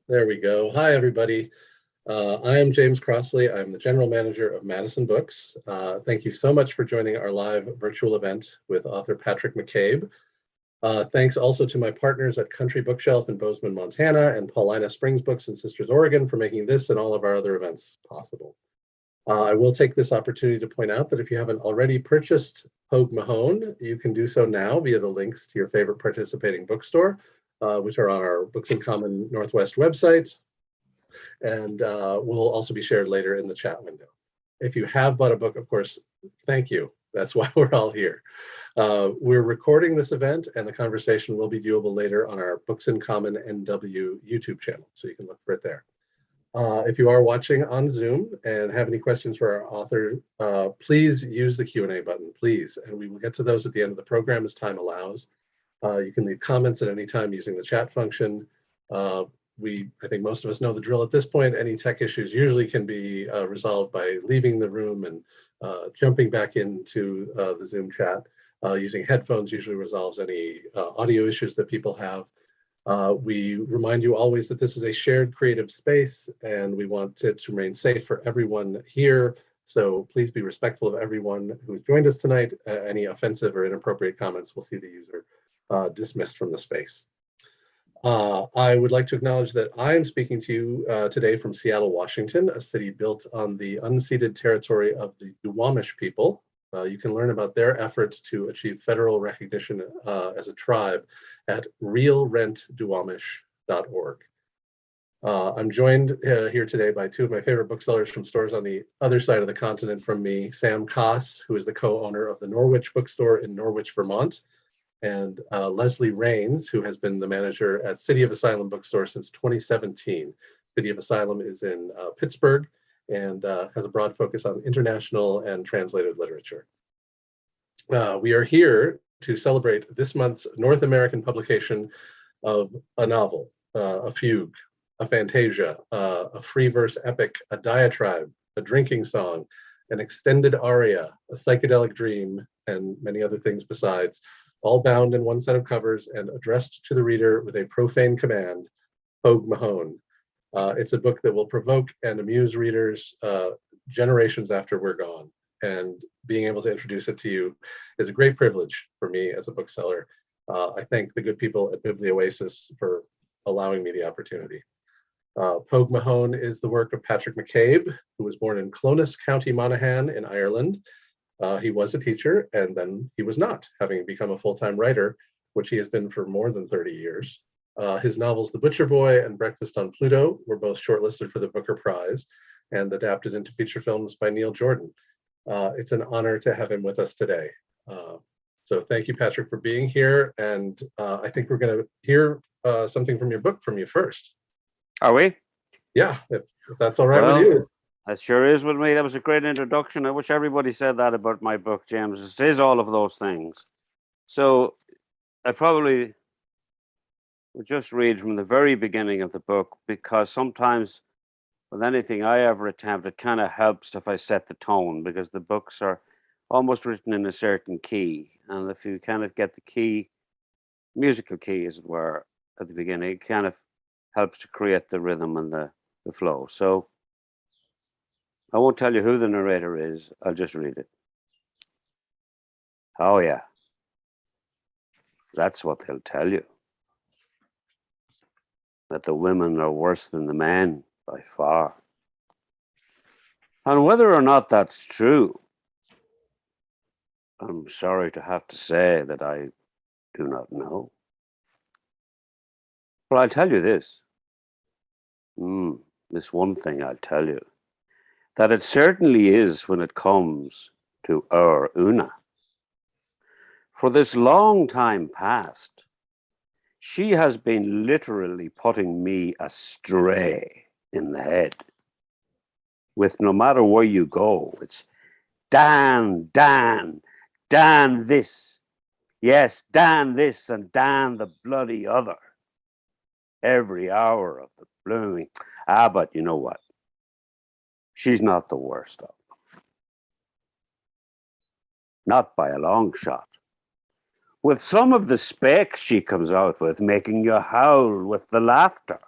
There we go. Hi, everybody. I am James Crossley. I'm the General Manager of Madison Books. Thank you so much for joining our live virtual event with author Patrick McCabe. Thanks also to my partners at Country Bookshelf in Bozeman, Montana, and Paulina Springs Books in Sisters, Oregon, for making this and all of our other events possible. I will take this opportunity to point out that if you haven't already purchased Poguemahone, you can do so now via the links to your favorite participating bookstore, which are on our Books in Common Northwest website, and will also be shared later in the chat window. If you have bought a book, of course, thank you. That's why we're all here. We're recording this event, and the conversation will be viewable later on our Books in Common NW YouTube channel, so you can look for it there. If you are watching on Zoom and have any questions for our author, please use the Q&A button, please, and we will get to those at the end of the program as time allows. You can leave comments at any time using the chat function. I think most of us know the drill at this point. Any tech issues usually can be resolved by leaving the room and jumping back into the Zoom chat. Using headphones usually resolves any audio issues that people have. We remind you always that this is a shared creative space and we want it to remain safe for everyone here. So please be respectful of everyone who's joined us tonight. Any offensive or inappropriate comments will see the user dismissed from the space. I would like to acknowledge that I am speaking to you today from Seattle, Washington, a city built on the unceded territory of the Duwamish people. You can learn about their efforts to achieve federal recognition as a tribe at realrentduwamish.org. I'm joined here today by two of my favorite booksellers from stores on the other side of the continent from me, Sam Koss, who is the co-owner of the Norwich bookstore in Norwich, Vermont, and Leslie Rains, who has been the manager at City of Asylum bookstore since 2017. City of Asylum is in Pittsburgh and has a broad focus on international and translated literature. We are here to celebrate this month's North American publication of a novel, a fugue, a fantasia, a free verse epic, a diatribe, a drinking song, an extended aria, a psychedelic dream, and many other things besides, all bound in one set of covers and addressed to the reader with a profane command, Poguemahone. It's a book that will provoke and amuse readers generations after we're gone. And being able to introduce it to you is a great privilege for me as a bookseller. I thank the good people at Biblioasis for allowing me the opportunity. Poguemahone is the work of Patrick McCabe, who was born in Clones, County Monaghan in Ireland. He was a teacher and then he was not, having become a full-time writer, which he has been for more than 30 years. His novels The Butcher Boy and Breakfast on Pluto were both shortlisted for the Booker Prize and adapted into feature films by Neil Jordan. It's an honor to have him with us today. So thank you, Patrick, for being here. And I think we're going to hear something from your book from you first. Are we? Yeah, if that's all right with you. That sure is with me. That was a great introduction. I wish everybody said that about my book, James. It is all of those things. So I probably would just read from the very beginning of the book, because sometimes with anything I ever attempt, it kind of helps if I set the tone, because the books are almost written in a certain key. And if you kind of get the key, musical key, as it were, at the beginning, it kind of helps to create the rhythm and the flow. So I won't tell you who the narrator is. I'll just read it. Oh, yeah. That's what they'll tell you. That the women are worse than the men by far. And whether or not that's true, I'm sorry to have to say that I do not know. But I'll tell you this. This one thing I'll tell you. That it certainly is when it comes to our Una. For this long time past, she has been literally putting me astray in the head. With no matter where you go, it's Dan, Dan, Dan this. Yes, Dan this and Dan the bloody other. Every hour of the blooming. But you know what? She's not the worst of them. Not by a long shot. With some of the specs she comes out with, making you howl with the laughter.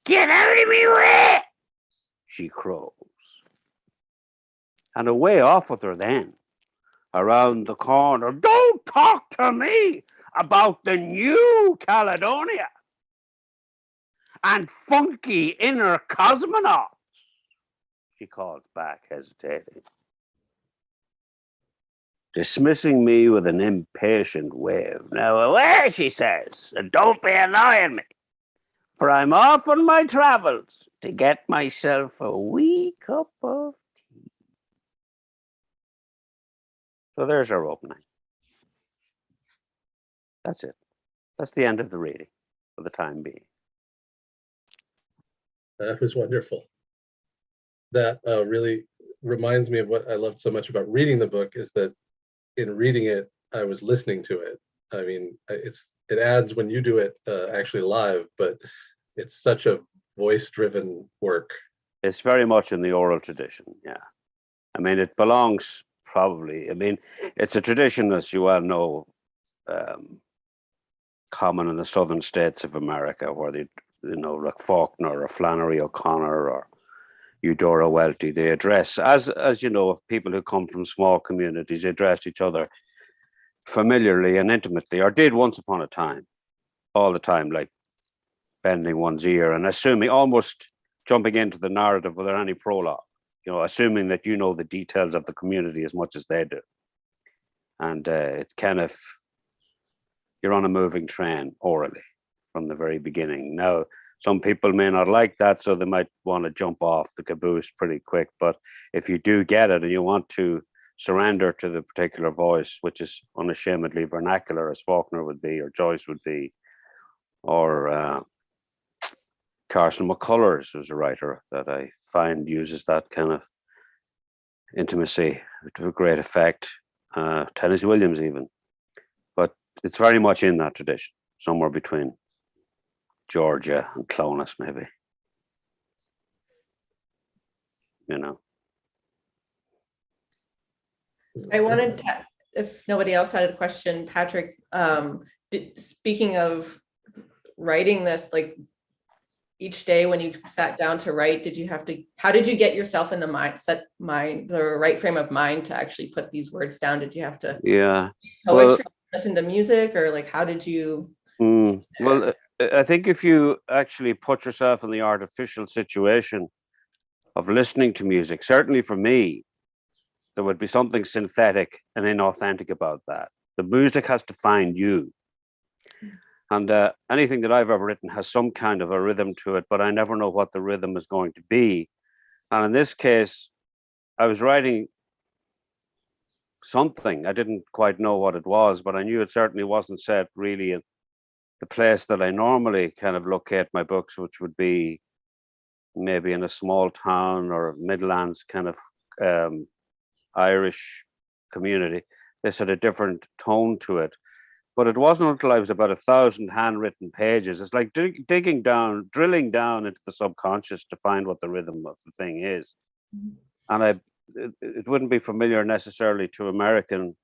Get out of me way, she crows. And away off with her then, around the corner. Don't talk to me about the New Caledonia and funky inner cosmonauts, she calls back, hesitating, dismissing me with an impatient wave. Now away, she says, and don't be annoying me, for I'm off on my travels to get myself a wee cup of tea. So there's our opening. That's it. That's the end of the reading for the time being. That was wonderful. That really reminds me of what I loved so much about reading the book, is that in reading it, I was listening to it. I mean, it adds when you do it actually live, but it's such a voice-driven work. It's very much in the oral tradition, yeah. I mean, it belongs probably, I mean, it's a tradition, as you well know, common in the southern states of America, where they, you know, like Faulkner or Flannery O'Connor or Eudora Welty, they address, as you know, people who come from small communities, they addressed each other familiarly and intimately, or did once upon a time, all the time, like bending one's ear and assuming, almost jumping into the narrative without any prologue, you know, assuming that you know the details of the community as much as they do. And it's kind of, you're on a moving train orally from the very beginning. Now, some people may not like that, so they might want to jump off the caboose pretty quick. But if you do get it and you want to surrender to the particular voice, which is unashamedly vernacular, as Faulkner would be, or Joyce would be, or Carson McCullers was a writer that I find uses that kind of intimacy to a great effect. Tennessee Williams even. But it's very much in that tradition, somewhere between Georgia and Clonus, maybe. You know. I wanted to, if nobody else had a question, Patrick, speaking of writing this, like each day when you sat down to write, how did you get yourself in the the right frame of mind to actually put these words down? Did you have to poetry, listen to music, or like, how did you? Well, I think if you actually put yourself in the artificial situation of listening to music, certainly for me, there would be something synthetic and inauthentic about that. The music has to find you. And anything that I've ever written has some kind of a rhythm to it, but I never know what the rhythm is going to be. And in this case, I was writing something. I didn't quite know what it was, but I knew it certainly wasn't set really in the place that I normally kind of locate my books, which would be maybe in a small town or Midlands kind of Irish community. This had a different tone to it. But it wasn't until I was about 1,000 handwritten pages. It's like drilling down into the subconscious to find what the rhythm of the thing is. And it wouldn't be familiar necessarily to American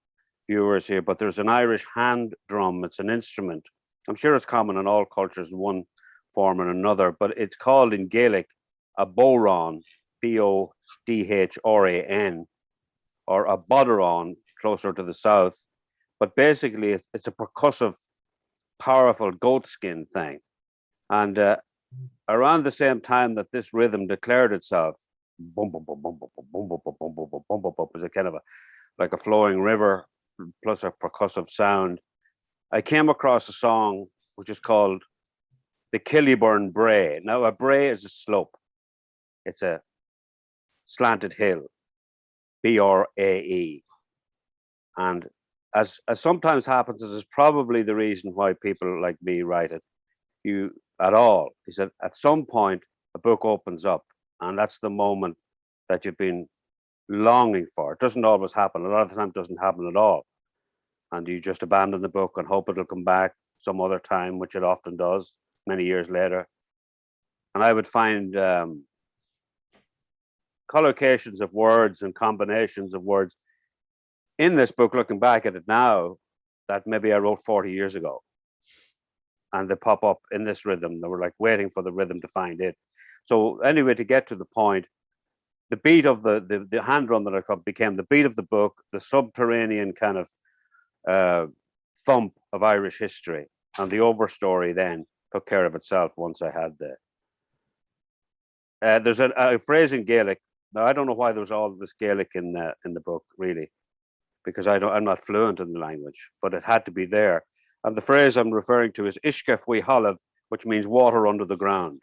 viewers here, but there's an Irish hand drum. It's an instrument. I'm sure it's common in all cultures in one form or another, but it's called in Gaelic a bodhrán, Bodhran, or a bodhrán closer to the south. But basically, it's a percussive, powerful goat skin thing. And around the same time that this rhythm declared itself, boom, boom, boom, boom, boom, boom, boom, boom, boom, boom, boom, boom, boom, boom, was a kind of like a flowing river plus a percussive sound. I came across a song which is called the Kiliburn Bray. Now, a bray is a slope. It's a slanted hill, B-R-A-E. And as sometimes happens, it is probably the reason why people like me write it at all, is that at some point a book opens up, and that's the moment that you've been longing for. It doesn't always happen. A lot of the time it doesn't happen at all. And you just abandon the book and hope it'll come back some other time, which it often does many years later. And I would find collocations of words and combinations of words in this book, looking back at it now, that maybe I wrote 40 years ago. and they pop up in this rhythm. They were like waiting for the rhythm to find it. So anyway, to get to the point, the beat of the hand drum that I got became the beat of the book, the subterranean kind of thump of Irish history, and the overstory then took care of itself once I had there's a phrase in Gaelic. Now I don't know why there was all this Gaelic in the book, really, because I'm not fluent in the language, but it had to be there. And the phrase I'm referring to is Ishkef wi halav, which means water under the ground.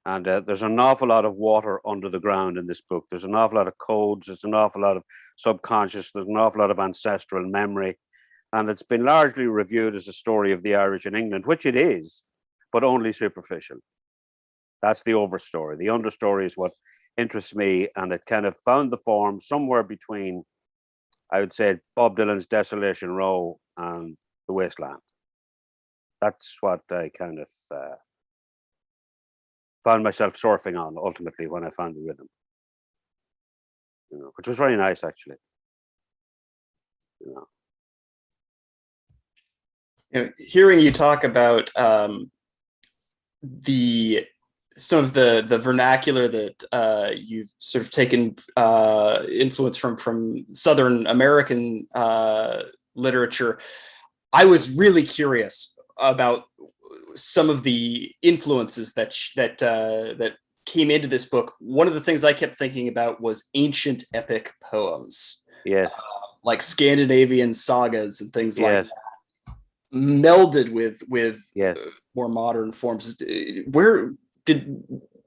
And there's an awful lot of water under the ground in this book. There's an awful lot of codes. There's an awful lot of subconscious. There's an awful lot of ancestral memory. And it's been largely reviewed as a story of the Irish in England, which it is, but only superficial. That's the overstory. The understory is what interests me. And it kind of found the form somewhere between, I would say, Bob Dylan's Desolation Row and The Wasteland. That's what I kind of found myself surfing on ultimately when I found the rhythm, which was very nice, actually. Hearing you talk about some of the vernacular that you've sort of taken influence from Southern American literature, I was really curious about some of the influences that came into this book. One of the things I kept thinking about was ancient epic poems, like Scandinavian sagas and things like that, melded with more modern forms.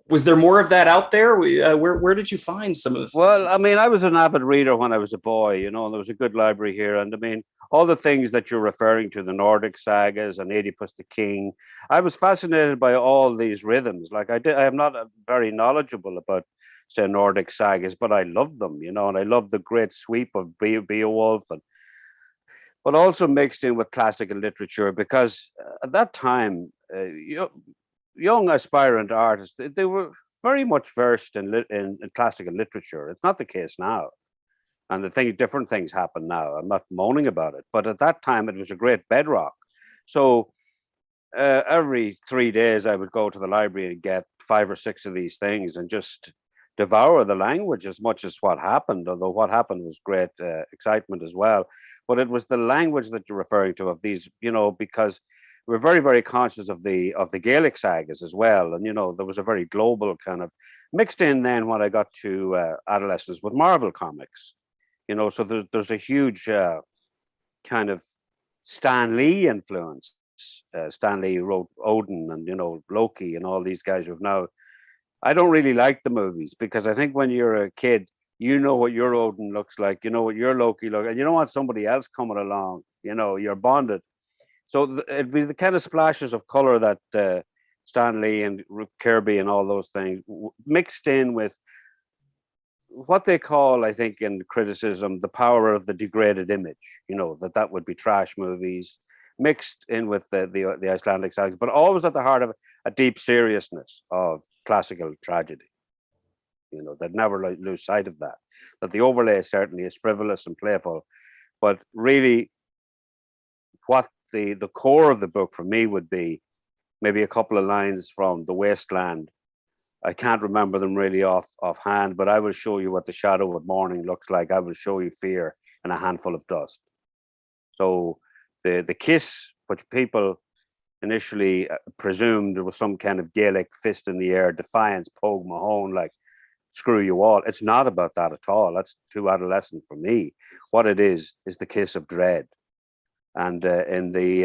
Was there more of that out there? Where did you find some of? Well, I mean, I was an avid reader when I was a boy, and there was a good library here. And I mean, all the things that you're referring to, the Nordic sagas and Oedipus the King, I was fascinated by all these rhythms. Like I am not very knowledgeable about, say, Nordic sagas, but I love them, and I love the great sweep of Beowulf, but also mixed in with classical literature, because at that time, young aspirant artists, they were very much versed in classical literature. It's not the case now. And different things happen now. I'm not moaning about it, but at that time it was a great bedrock. So every 3 days I would go to the library and get 5 or 6 of these things and just devour the language as much as what happened, although what happened was great excitement as well. But it was the language that you're referring to of these, because we're very, very conscious of the Gaelic sagas as well. And, there was a very global kind of mixed in then when I got to adolescence with Marvel comics. So there's a huge kind of Stan Lee influence. Stan Lee wrote Odin and, Loki and all these guys who've now, I don't really like the movies, because I think when you're a kid, what your Odin looks like, what your Loki looks like, and you don't want somebody else coming along, you're bonded. So it'd be the kind of splashes of color that Stan Lee and Kirby and all those things mixed in with what they call, I think, in criticism, the power of the degraded image. That would be trash movies mixed in with the Icelandic sagas, but always at the heart of a deep seriousness of classical tragedy. They'd never lose sight of that. That the overlay certainly is frivolous and playful, but really, what the core of the book for me would be maybe a couple of lines from The Wasteland. I can't remember them really offhand, but I will show you what the shadow of morning looks like. I will show you fear in a handful of dust. So the kiss, which people initially presumed there was some kind of Gaelic fist in the air, defiance, Poguemahone, like screw you all. It's not about that at all. That's too adolescent for me. What it is the kiss of dread. And in the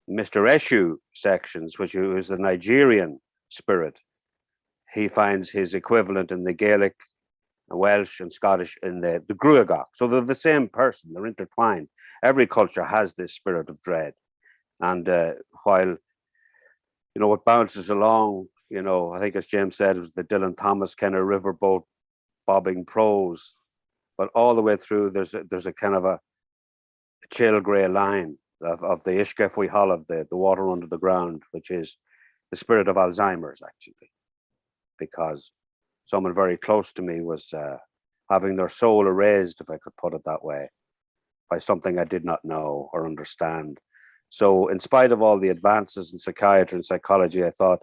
Mr. Eshu sections, which is the Nigerian spirit, he finds his equivalent in the Gaelic, Welsh, and Scottish in the Gruagach. So they're the same person, they're intertwined. Every culture has this spirit of dread. And while, it bounces along, I think as James said, it was the Dylan Thomas kind of riverboat bobbing prose, but all the way through there's a kind of a chill grey line of the Ishkef wi halav, the water under the ground, which is the spirit of Alzheimer's, actually, because someone very close to me was having their soul erased, if I could put it that way, by something I did not know or understand. So in spite of all the advances in psychiatry and psychology, I thought,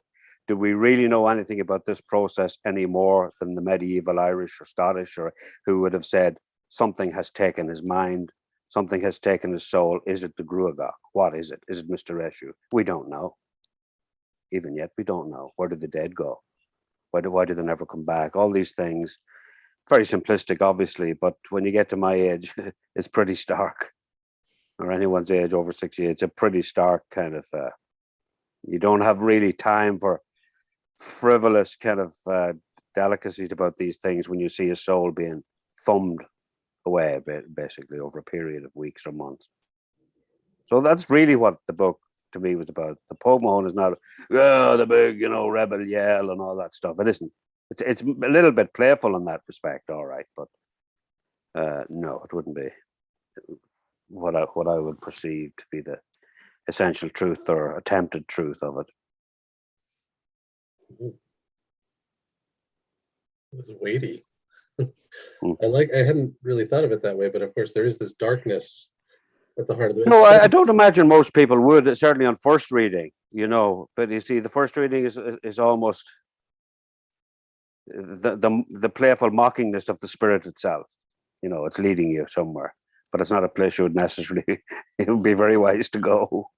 do we really know anything about this process any more than the medieval Irish or Scottish, or who would have said something has taken his mind, something has taken his soul? Is it the Gruagach? What is it? Is it Mr. Eshu? We don't know. Even yet, we don't know. Where did the dead go? Why do they never come back? All these things, very simplistic, obviously, but when you get to my age, it's pretty stark. Or anyone's age over 60, it's a pretty stark kind of, you don't have really time for frivolous kind of delicacies about these things when you see a soul being thumbed away, basically, over a period of weeks or months. So that's really what the book to me was about. The Poguemahone is not, oh, the big, rebel yell and all that stuff. It isn't. It's a little bit playful in that respect, all right, but no, it wouldn't be what I would perceive to be the essential truth or attempted truth of it. It was weighty. I hadn't really thought of it that way, but of course there is this darkness at the heart of it. No, I don't imagine most people would, certainly on first reading, but you see, the first reading is almost the playful mockingness of the spirit itself. It's leading you somewhere, but it's not a place you would necessarily, it would be very wise to go.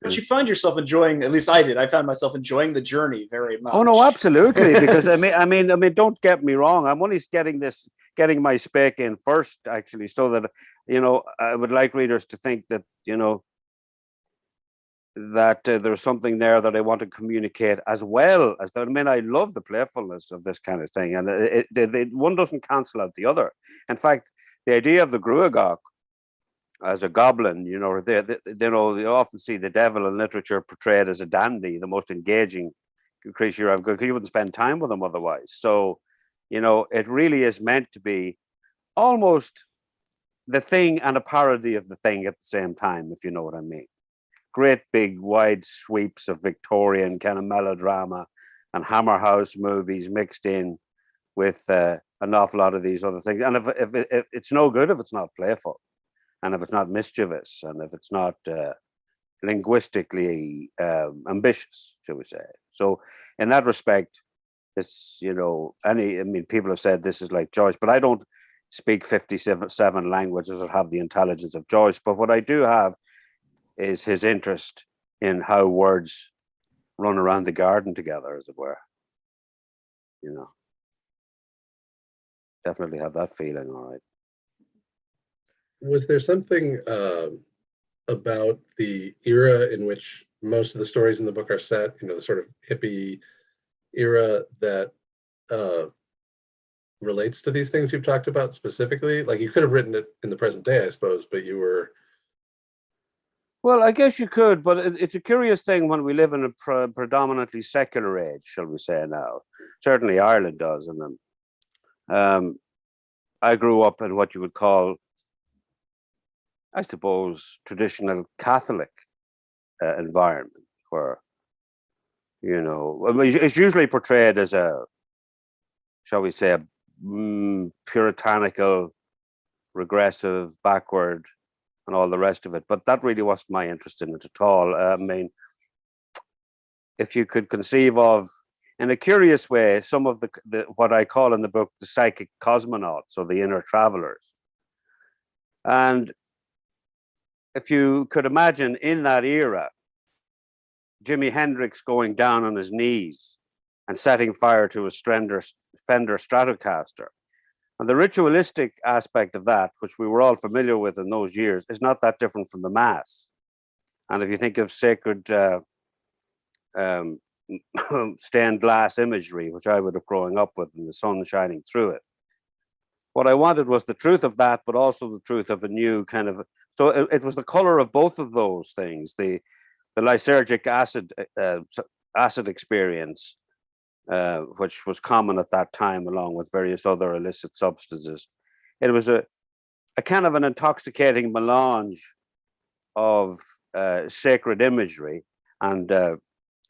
But you find yourself enjoying, at least I did, I found myself enjoying the journey very much. Oh no, absolutely. Because I mean, don't get me wrong. I'm only getting my spec in first, actually, so that, I would like readers to think that, that there's something there that I want to communicate, as well as that. I mean, I love the playfulness of this kind of thing, and one doesn't cancel out the other. In fact, the idea of the Gruagach as a goblin, you often see the devil in literature portrayed as a dandy, the most engaging creature you have, because you wouldn't spend time with him otherwise. So, it really is meant to be almost the thing and a parody of the thing at the same time, if you know what I mean. Great big wide sweeps of Victorian kind of melodrama and Hammer House movies mixed in with an awful lot of these other things. And if it's no good if it's not playful, and if it's not mischievous, and if it's not linguistically ambitious, shall we say. So in that respect, it's, people have said this is like Joyce, but I don't speak 57 languages or have the intelligence of Joyce. But what I do have is his interest in how words run around the garden together, as it were. Definitely have that feeling, all right. Was there something about the era in which most of the stories in the book are set, the sort of hippie era, that relates to these things you've talked about specifically? Like, you could have written it in the present day, I suppose, but you were... Well, I guess you could, but it's a curious thing when we live in a predominantly secular age, shall we say now. Certainly Ireland does. And I grew up in what you would call, I suppose, traditional Catholic environment, where, it's usually portrayed as a, shall we say, a puritanical, regressive, backward, and all the rest of it. But that really wasn't my interest in it at all. I mean, if you could conceive of, in a curious way, some of the what I call in the book the psychic cosmonauts, or the inner travelers. And if you could imagine in that era, Jimi Hendrix going down on his knees and setting fire to a Fender Stratocaster. And the ritualistic aspect of that, which we were all familiar with in those years, is not that different from the Mass. And if you think of sacred stained glass imagery, which I would have growing up with, and the sun shining through it, what I wanted was the truth of that, but also the truth of a new kind of... So it was the color of both of those things, the lysergic acid experience, which was common at that time, along with various other illicit substances. It was a kind of an intoxicating melange of sacred imagery and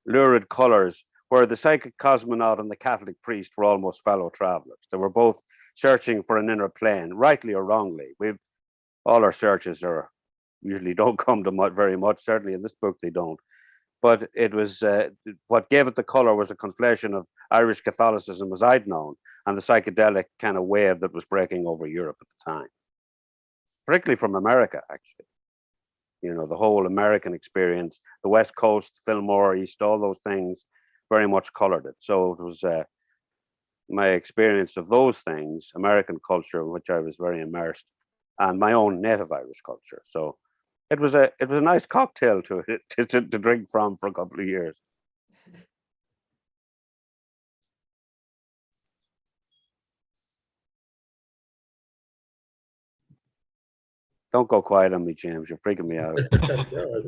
lurid colors, where the psychic cosmonaut and the Catholic priest were almost fellow travelers. They were both searching for an inner plane, rightly or wrongly. All our searches are usually don't come to very much. Certainly in this book they don't. But it was what gave it the color was a conflation of Irish Catholicism as I'd known, and the psychedelic kind of wave that was breaking over Europe at the time, particularly from America, actually. You know, the whole American experience, the West Coast, Fillmore, East, all those things very much colored it. So it was my experience of those things, American culture, in which I was very immersed, and my own native Irish culture. So it was a nice cocktail to drink from for a couple of years. Don't go quiet on me, James. You're freaking me out. No,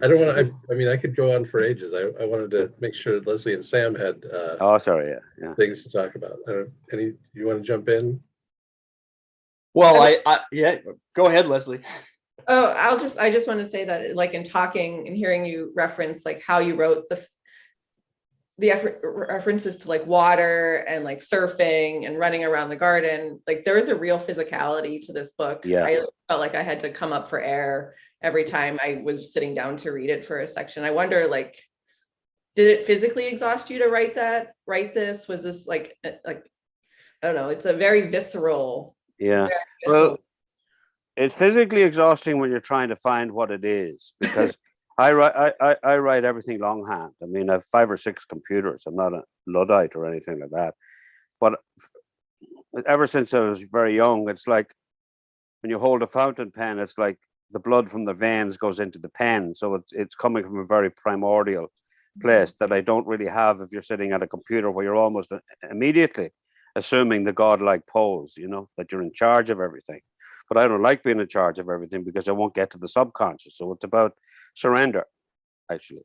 I don't want to. I mean, I could go on for ages. I wanted to make sure that Leslie and Sam had Oh, sorry. Yeah. things to talk about. You want to jump in? Well, yeah, go ahead, Leslie. Oh, I just want to say that, like, in talking and hearing you reference like how you wrote the references to like water and like surfing and running around the garden, like there is a real physicality to this book. Yeah. I felt like I had to come up for air every time I was sitting down to read it for a section. I wonder, like, did it physically exhaust you to write this? Was this like I don't know, it's a very visceral. Yeah. Very visceral. Well, it's physically exhausting when you're trying to find what it is, because I write everything longhand. I mean, I have 5 or 6 computers. I'm not a Luddite or anything like that. But ever since I was very young, it's like when you hold a fountain pen, it's like the blood from the veins goes into the pen. So it's coming from a very primordial place that I don't really have if you're sitting at a computer, where you're almost immediately assuming the godlike pose, you know, that you're in charge of everything. But I don't like being in charge of everything, because I won't get to the subconscious. So it's about surrender, actually.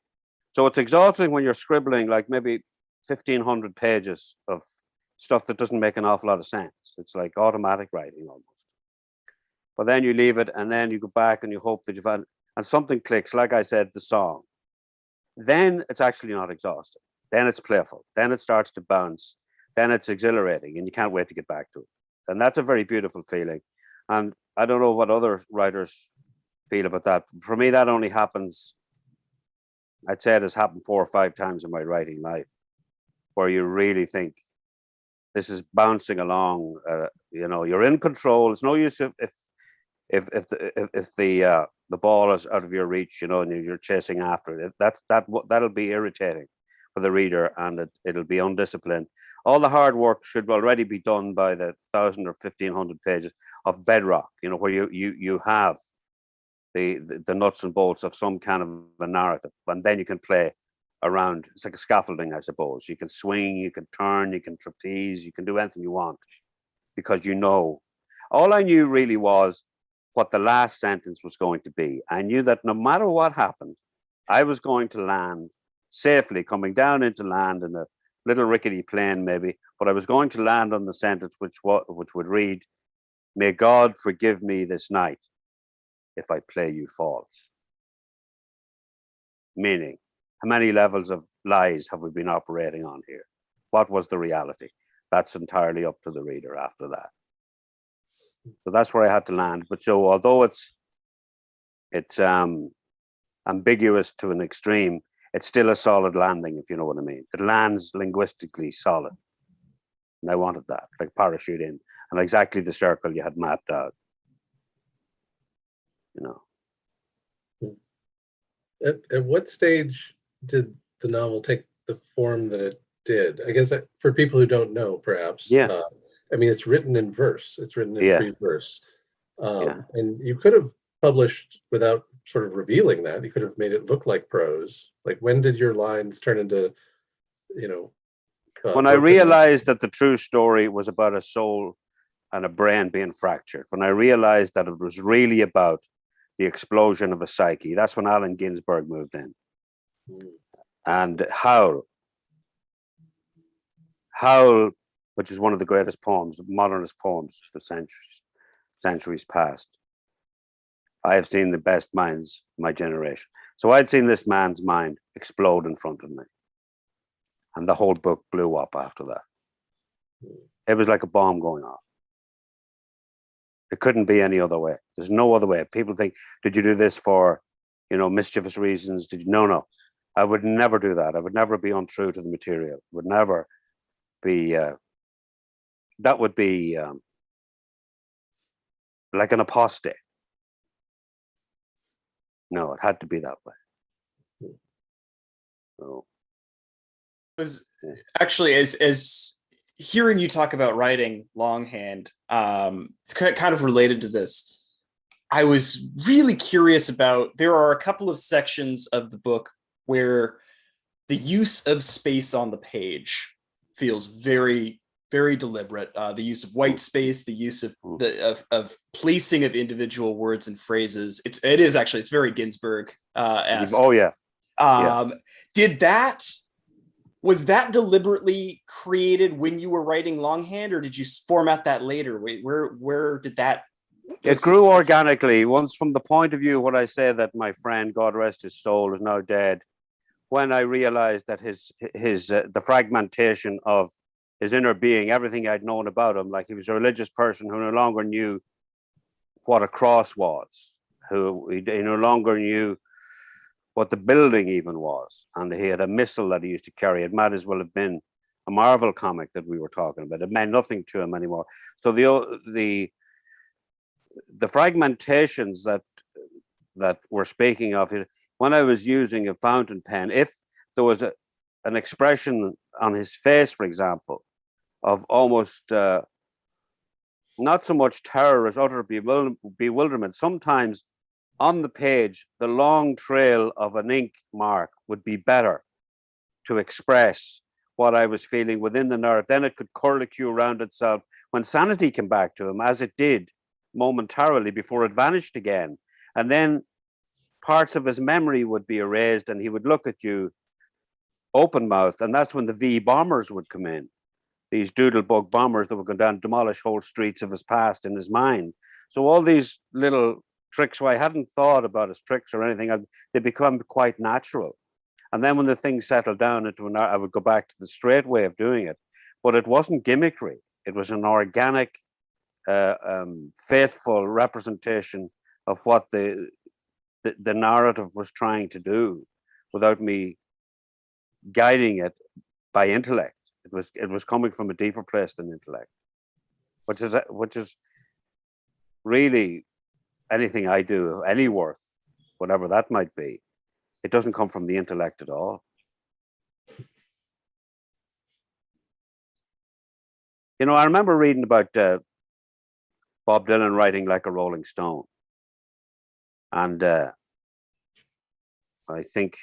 So it's exhausting when you're scribbling like maybe 1,500 pages of stuff that doesn't make an awful lot of sense. It's like automatic writing almost. But then you leave it, and then you go back and you hope that you've had, and something clicks, like I said, the song. Then it's actually not exhausting. Then it's playful. Then it starts to bounce. Then it's exhilarating, and you can't wait to get back to it. And that's a very beautiful feeling. And I don't know what other writers feel about that. For me, that only happens, I'd say it has happened 4 or 5 times in my writing life, where you really think this is bouncing along. You know, you're in control. It's no use if the ball is out of your reach, you know, and you're chasing after it. That'll be irritating for the reader, and it'll be undisciplined. All the hard work should already be done by the 1,000 or 1,500 pages of bedrock, you know, where you have the nuts and bolts of some kind of a narrative, and then you can play around. It's like a scaffolding, I suppose. You can swing, you can turn, you can trapeze, you can do anything you want, because you know. All I knew really was what the last sentence was going to be. I knew that no matter what happened, I was going to land safely, coming down into land in a little rickety plane maybe, but I was going to land on the sentence which would read, "May God forgive me this night if I play you false." Meaning, how many levels of lies have we been operating on here? What was the reality? That's entirely up to the reader after that. So that's where I had to land. But so although it's ambiguous to an extreme, it's still a solid landing, if you know what I mean. It lands linguistically solid. And I wanted that, like parachute in, and exactly the circle you had mapped out. You know. At what stage did the novel take the form that it did? I guess for people who don't know, perhaps. Yeah. I mean, it's written in verse. It's written in free verse. Yeah. And you could have published without sort of revealing that. You could have made it look like prose. Like, when did your lines turn into, you know? When I realized that the true story was about a soul and a brain being fractured, when I realized that it was really about the explosion of a psyche, that's when Allen Ginsberg moved in. And Howl, which is one of the greatest poems, modernist poems for centuries past. I have seen the best minds of my generation. So I'd seen this man's mind explode in front of me. And the whole book blew up after that. It was like a bomb going off. It couldn't be any other way. There's no other way. People think, did you do this for, mischievous reasons? Did you? No. I would never do that. I would never be untrue to the material. Would never be, that would be like an apostate. No, it had to be that way. So, Was actually as hearing you talk about writing longhand, it's kind of related to this. I was really curious about, there are a couple of sections of the book where the use of space on the page feels very, very deliberate. The use of white space, the use of of placing of individual words and phrases. It's very Ginsberg esque. oh yeah. Was that deliberately created when you were writing longhand, or did you format that later? Where did that? It grew organically. Once, from the point of view, what I say that my friend, God rest his soul, is now dead. When I realized that the fragmentation of his inner being, everything I'd known about him, like he was a religious person who no longer knew what a cross was, who he no longer knew what the building even was, and he had a missile that he used to carry. It might as well have been a Marvel comic that we were talking about. It meant nothing to him anymore. So the fragmentations that we're speaking of, when I was using a fountain pen, if there was an expression on his face, for example, of almost not so much terror as utter bewilderment, sometimes on the page, the long trail of an ink mark would be better to express what I was feeling within the nerve. Then it could curlicue around itself when sanity came back to him, as it did momentarily before it vanished again. And then parts of his memory would be erased and he would look at you open-mouthed. And that's when the V bombers would come in, these doodlebug bombers that would go down and demolish whole streets of his past in his mind. So all these little tricks where I hadn't thought about as tricks or anything, they become quite natural. And then when the thing settled down, I would go back to the straight way of doing it. But it wasn't gimmickry. It was an organic, faithful representation of what the narrative was trying to do, without me guiding it by intellect. It was coming from a deeper place than intellect, which is really anything I do, any worth, whatever that might be. It doesn't come from the intellect at all. I remember reading about Bob Dylan writing like a Rolling Stone. And I think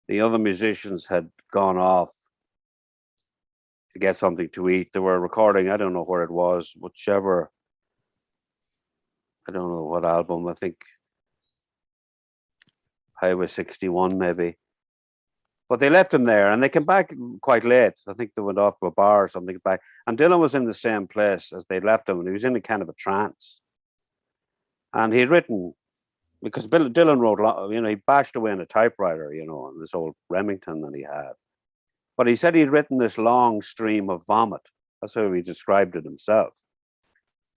the other musicians had gone off to get something to eat. They were recording, I don't know where it was, whichever, I don't know what album, I think Highway 61 maybe. But they left him there and they came back quite late. I think they went off to a bar or something back. And Dylan was in the same place as they left him, and he was in a kind of a trance. And he had written, because Dylan wrote, he bashed away in a typewriter, on this old Remington that he had. But he said he'd written this long stream of vomit. That's how he described it himself.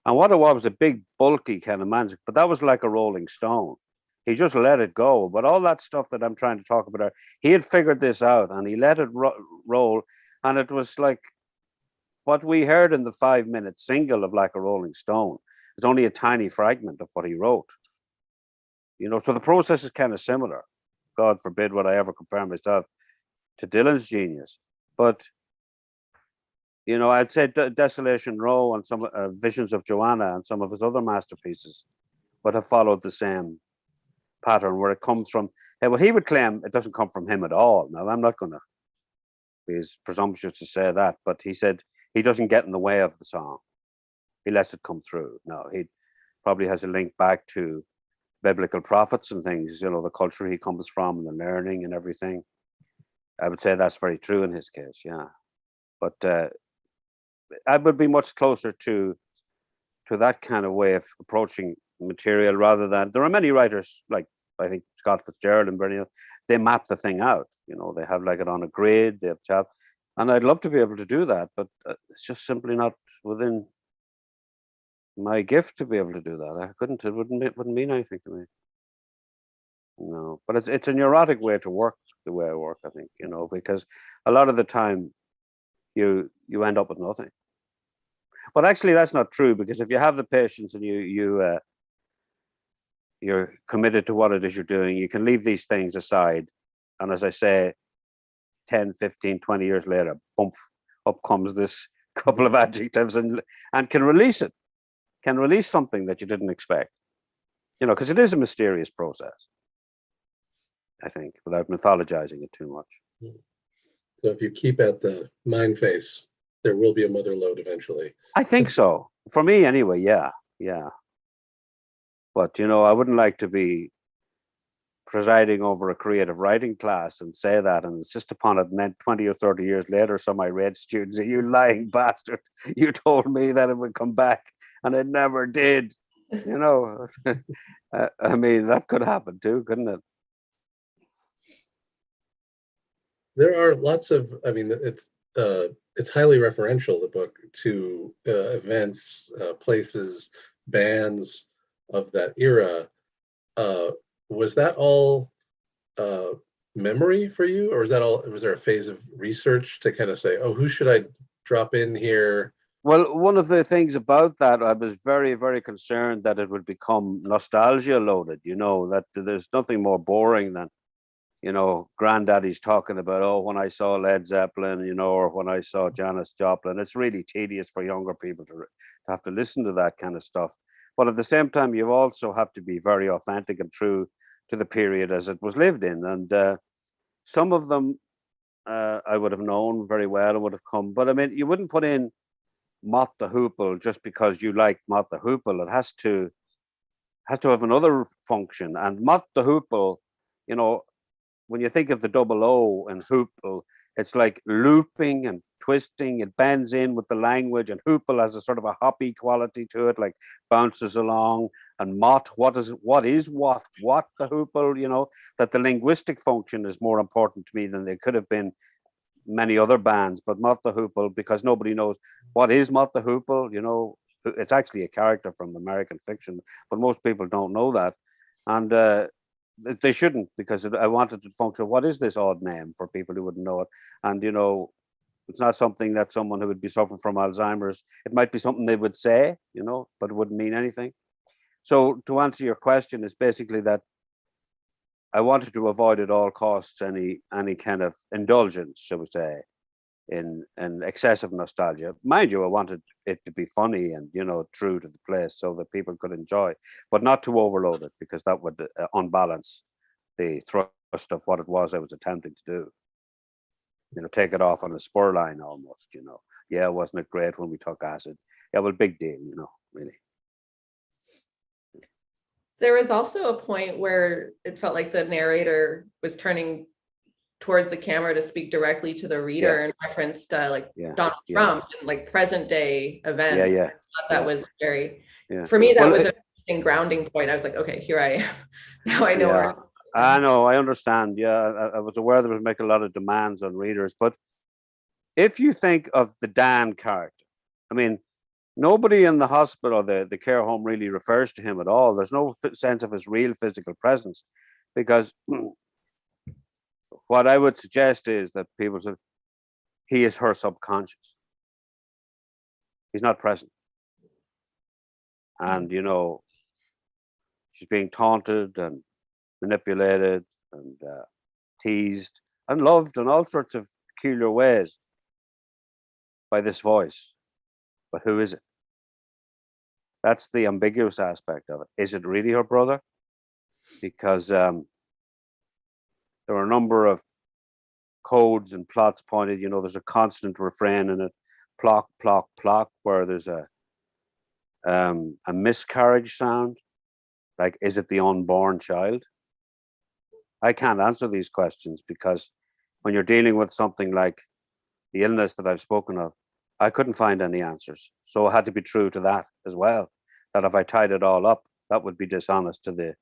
And what it was a big, bulky kind of magic, but that was like a Rolling Stone. He just let it go. But all that stuff that I'm trying to talk about, he had figured this out and he let it roll. And it was like what we heard in the 5-minute single of Like a Rolling Stone is only a tiny fragment of what he wrote. So the process is kind of similar. God forbid would I ever compare myself to Dylan's genius. But I'd say Desolation Row and some Visions of Joanna and some of his other masterpieces would have followed the same pattern, where it comes from. Well, he would claim it doesn't come from him at all. Now, I'm not going to be as presumptuous to say that, but he said he doesn't get in the way of the song. He lets it come through. No, he probably has a link back to biblical prophets and things, the culture he comes from and the learning and everything. I would say that's very true in his case, yeah. But I would be much closer to that kind of way of approaching material, rather than, there are many writers, like I think Scott Fitzgerald and Bernie, they map the thing out. They have like it on a grid, they have tab, and I'd love to be able to do that, but it's just simply not within my gift to be able to do that. I couldn't. It wouldn't mean anything to me. No, but it's a neurotic way to work. The way I work, I think, because a lot of the time you end up with nothing. But actually, that's not true, because if you have the patience and you're committed to what it is you're doing, you can leave these things aside. And as I say, 10, 15, 20 years later, bump, up comes this couple of adjectives and can release it, can release something that you didn't expect, because it is a mysterious process, I think, without mythologizing it too much. So if you keep at the mind face, there will be a mother lode eventually. I think so. For me, anyway, yeah. But, I wouldn't like to be presiding over a creative writing class and say that and insist upon it, and then 20 or 30 years later, some irate students say, "You lying bastard, you told me that it would come back, and it never did." I mean, that could happen too, couldn't it? There are lots of, it's highly referential, the book, to events, places, bands of that era. Was that all memory for you, or was there a phase of research to kind of say, oh, who should I drop in here? Well, one of the things about that, I was very, very concerned that it would become nostalgia loaded, that there's nothing more boring than, granddaddy's talking about, oh, when I saw Led Zeppelin, or when I saw Janis Joplin. It's really tedious for younger people to have to listen to that kind of stuff. But at the same time, you also have to be very authentic and true to the period as it was lived in. And some of them I would have known very well and would have come. But I mean, you wouldn't put in Mott the Hoople just because you like Mott the Hoople. It has to have another function. And Mott the Hoople, when you think of the double O and hoople, it's like looping and twisting. It bends in with the language, and hoople has a sort of a hoppy quality to it, like bounces along. And Mott, what the hoople, that the linguistic function is more important to me than there could have been many other bands. But Mott the Hoople, because nobody knows what is Mott the Hoople, it's actually a character from American fiction, but most people don't know that. And they shouldn't, because I wanted to function. What is this odd name for people who wouldn't know it? And it's not something that someone who would be suffering from Alzheimer's, it might be something they would say, but it wouldn't mean anything. So to answer your question, is basically that I wanted to avoid at all costs any kind of indulgence, shall we say, in excessive nostalgia. Mind you, I wanted it to be funny and true to the place so that people could enjoy, but not to overload it, because that would unbalance the thrust of what it was I was attempting to do. Take it off on a spur line almost. Yeah, wasn't it great when we took acid? Yeah, well, big deal. Really. There was also a point where it felt like the narrator was turning towards the camera to speak directly to the reader and reference to Donald Trump and like present day events. I thought that was very, for me, that was an interesting grounding point. I was like, okay, here I am. Now I know where I know, I understand. Yeah, I was aware there was making a lot of demands on readers, but if you think of the Dan character, I mean, nobody in the hospital, the care home, really refers to him at all. There's no sense of his real physical presence, because what I would suggest is that people say he is her subconscious. He's not present. And, she's being taunted and manipulated and teased and loved in all sorts of peculiar ways by this voice. But who is it? That's the ambiguous aspect of it. Is it really her brother? Because there are a number of codes and plots pointed, there's a constant refrain in it, plock, plock, plock, where there's a miscarriage sound. Like, is it the unborn child? I can't answer these questions, because when you're dealing with something like the illness that I've spoken of, I couldn't find any answers. So I had to be true to that as well, that if I tied it all up, that would be dishonest to the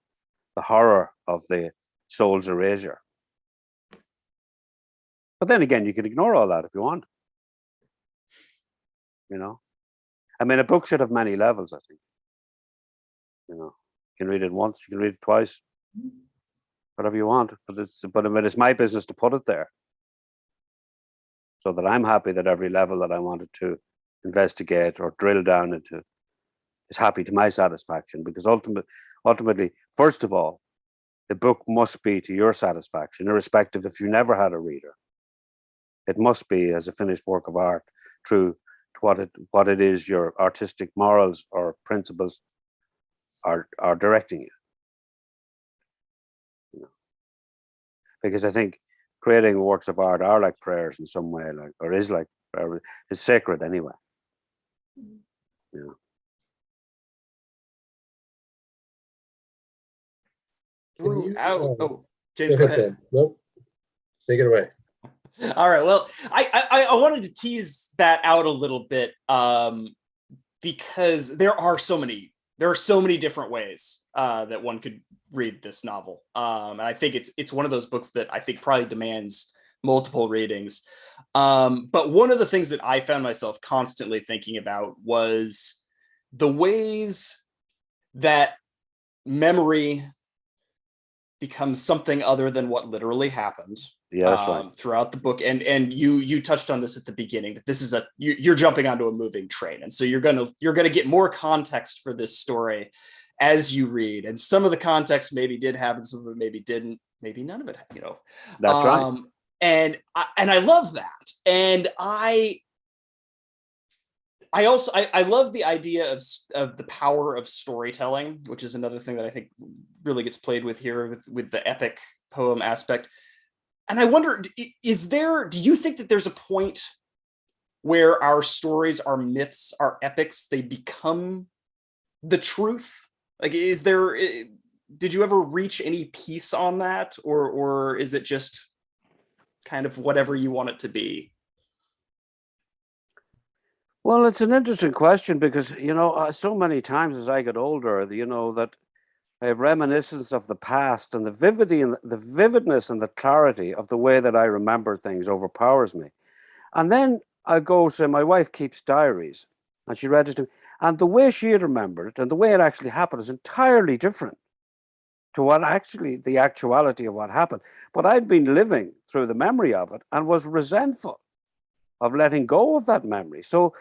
horror of the soul's erasure. But then again, you can ignore all that if you want. I mean, a book should have many levels, I think. You know, you can read it once, you can read it twice, whatever you want. But I mean, it's my business to put it there, so that I'm happy that every level that I wanted to investigate or drill down into is happy to my satisfaction. Because ultimately, first of all, the book must be to your satisfaction, irrespective if you never had a reader. It must be as a finished work of art, true to what it is your artistic morals or principles are directing you. You know? Because I think creating works of art are like prayers in some way, like, or is like prayer. It's sacred anyway. You know. James, go ahead, Sam. Nope. Take it away. All right. Well, I wanted to tease that out a little bit because there are so many different ways that one could read this novel, and I think it's one of those books that I think probably demands multiple readings. But one of the things that I found myself constantly thinking about was the ways that memory becomes something other than what literally happened. Yeah, that's right. Throughout the book, and you touched on this at the beginning, that this is you're jumping onto a moving train, and so you're gonna get more context for this story as you read, and some of the context maybe did happen, some of it maybe didn't, maybe none of it, you know. That's right. And I love that, and I also love the idea of the power of storytelling, which is another thing that I think really gets played with here with the epic poem aspect. And I wonder, do you think that there's a point where our stories, our myths, our epics, they become the truth? Like, did you ever reach any peace on that? Or is it just kind of whatever you want it to be? Well, it's an interesting question because, you know, so many times as I get older, you know, that I have reminiscence of the past, and the vividness and the clarity of the way that I remember things overpowers me. And then I go to my wife keeps diaries, and she read it to me, and the way she had remembered it and the way it actually happened is entirely different to what actually the actuality of what happened. But I'd been living through the memory of it and was resentful of letting go of that memory. So,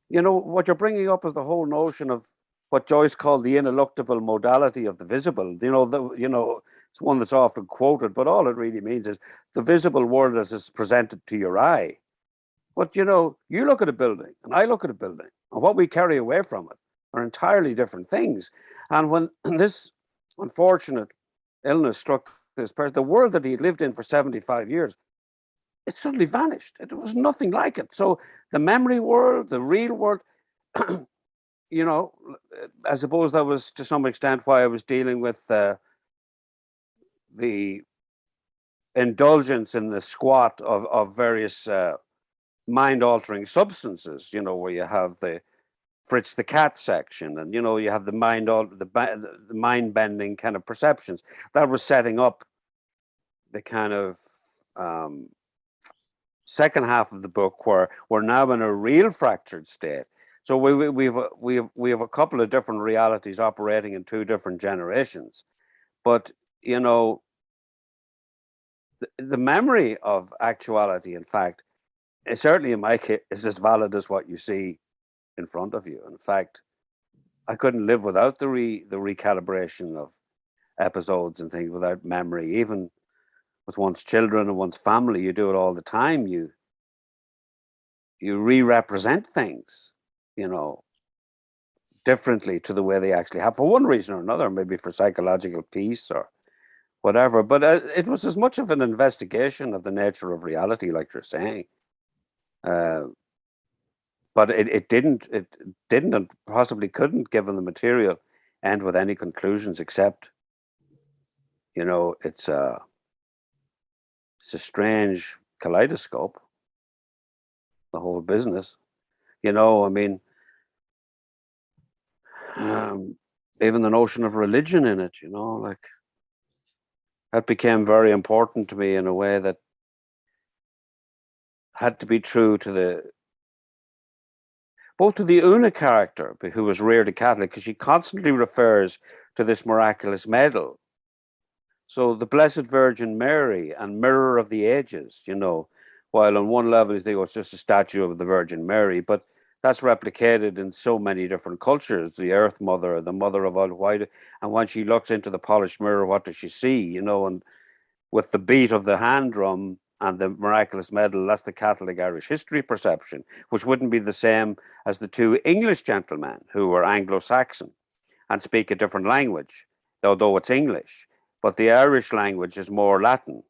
you know, what you're bringing up is the whole notion of what Joyce called the ineluctable modality of the visible. It's one that's often quoted, but all it really means is the visible world as it's presented to your eye. But, you know, you look at a building and I look at a building, and what we carry away from it are entirely different things. And when this unfortunate illness struck this person, the world that he lived in for 75 years, it suddenly vanished. It was nothing like it. So the memory world, the real world, you know, I suppose that was to some extent why I was dealing with the indulgence in the squat of various mind-altering substances, you know, where you have the Fritz the Cat section, and, you know, you have the mind-bending kind of perceptions. That was setting up the kind of second half of the book where we're now in a real fractured state. So we have a couple of different realities operating in two different generations, but, you know, the memory of actuality, in fact, is certainly in my case is as valid as what you see in front of you. In fact, I couldn't live without the recalibration of episodes and things, without memory. Even with one's children and one's family, you do it all the time. You re-represent things, you know, differently to the way they actually have, for one reason or another, maybe for psychological peace or whatever. But it was as much of an investigation of the nature of reality, like you're saying. But it didn't and possibly couldn't, given the material, end with any conclusions except, you know, it's a strange kaleidoscope, the whole business. You know, I mean, even the notion of religion in it, you know, like, that became very important to me in a way that had to be true to both to the Una character, who was reared a Catholic, because she constantly refers to this miraculous medal. So the Blessed Virgin Mary and Mirror of the Ages, you know, while on one level you think, oh, it's just a statue of the Virgin Mary, but that's replicated in so many different cultures. The Earth Mother, the Mother of all white, and when she looks into the polished mirror, what does she see? You know, and with the beat of the hand drum and the miraculous medal, that's the Catholic Irish history perception, which wouldn't be the same as the two English gentlemen who were Anglo-Saxon and speak a different language, although it's English. But the Irish language is more Latin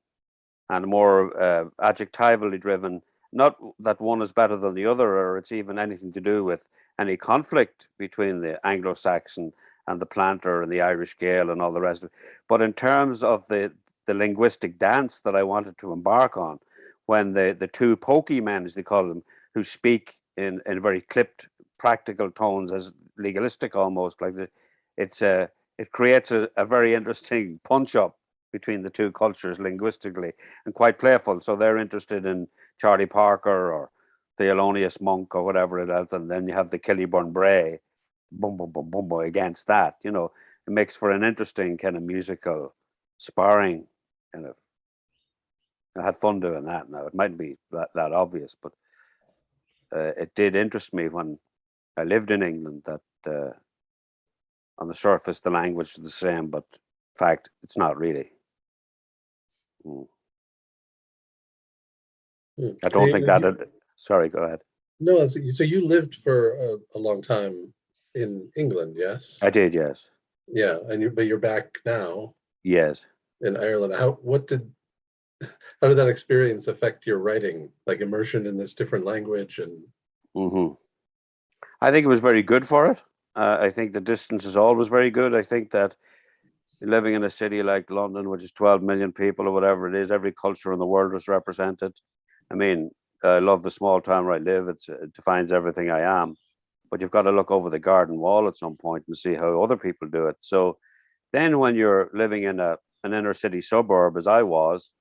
and more adjectivally driven. Not that one is better than the other, or it's even anything to do with any conflict between the Anglo-Saxon and the planter and the Irish Gael and all the rest of it. But in terms of the linguistic dance that I wanted to embark on, when the two Poguemahone, as they call them, who speak in very clipped, practical tones, as legalistic almost, like it creates a very interesting punch-up between the two cultures linguistically, and quite playful. So they're interested in Charlie Parker or the Thelonious Monk or whatever it is, and then you have the Kiliburn Bray, boom, boom, boom, boom, boom, against that. You know, it makes for an interesting kind of musical sparring kind of. I had fun doing that. Now, it mightn't be that obvious, but it did interest me when I lived in England that on the surface the language is the same, but in fact it's not really. I don't think that. Sorry, go ahead. No, so you lived for a long time in England, yes? I did, yes. Yeah, but you're back now Yes. in Ireland. How did that experience affect your writing, like immersion in this different language and? I think it was very good for it. I think the distance is always very good. I think that living in a city like London, which is 12 million people or whatever it is, every culture in the world is represented. I mean, I love the small town where I live. It defines everything I am. But you've got to look over the garden wall at some point and see how other people do it. So then when you're living in an inner city suburb, as I was,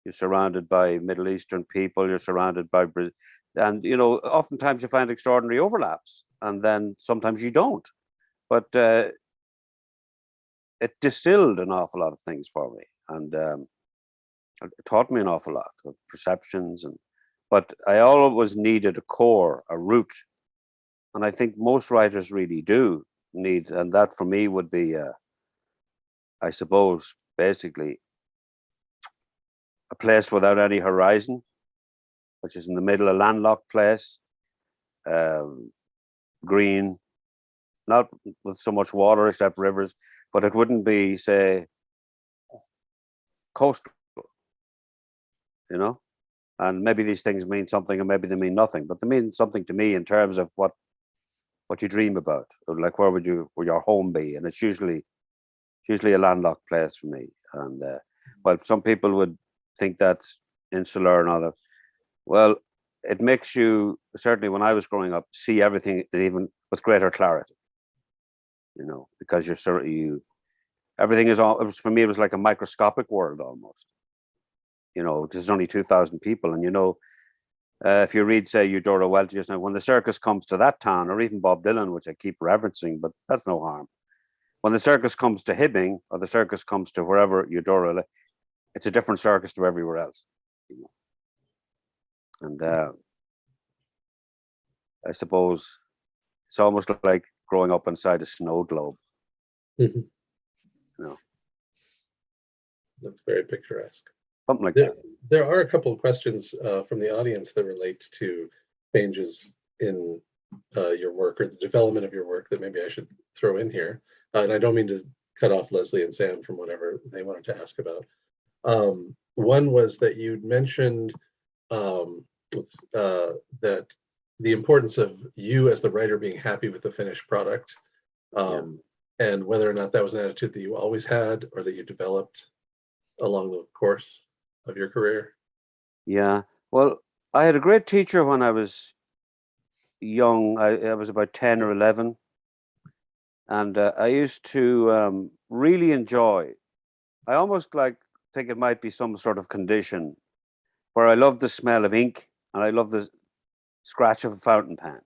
you're surrounded by Middle Eastern people, you're surrounded by, and, you know, oftentimes you find extraordinary overlaps, and then sometimes you don't. But it distilled an awful lot of things for me, and it taught me an awful lot of perceptions. But I always needed a core, a root, and I think most writers really do need, and that for me would be, I suppose, basically a place without any horizon, which is in the middle, a landlocked place, green, not with so much water except rivers, but it wouldn't be, say, coastal, you know? And maybe these things mean something and maybe they mean nothing, but they mean something to me in terms of what you dream about, or like where would your home be? And it's usually a landlocked place for me. And well, some people would think that's insular and all that. Well, it makes you, certainly when I was growing up, see everything even with greater clarity, you know, because everything is all, for me, it was like a microscopic world almost, you know, there's only 2,000 people. And, you know, if you read, say, Eudora Welty just now, when the circus comes to that town, or even Bob Dylan, which I keep referencing, but that's no harm. When the circus comes to Hibbing, or the circus comes to wherever Eudora, it's a different circus to everywhere else, you know. And I suppose it's almost like growing up inside a snow globe. Mm-hmm. You know. That's very picturesque. Something like that. There are a couple of questions from the audience that relate to changes in your work or the development of your work that maybe I should throw in here. And I don't mean to cut off Leslie and Sam from whatever they wanted to ask about. One was that you'd mentioned that the importance of you as the writer being happy with the finished product, and whether or not that was an attitude that you always had or that you developed along the course of your career. Yeah, well, I had a great teacher when I was young. I was about 10 or 11, and I used to really enjoy, I almost think it might be some sort of condition where I love the smell of ink and I love the scratch of a fountain pen.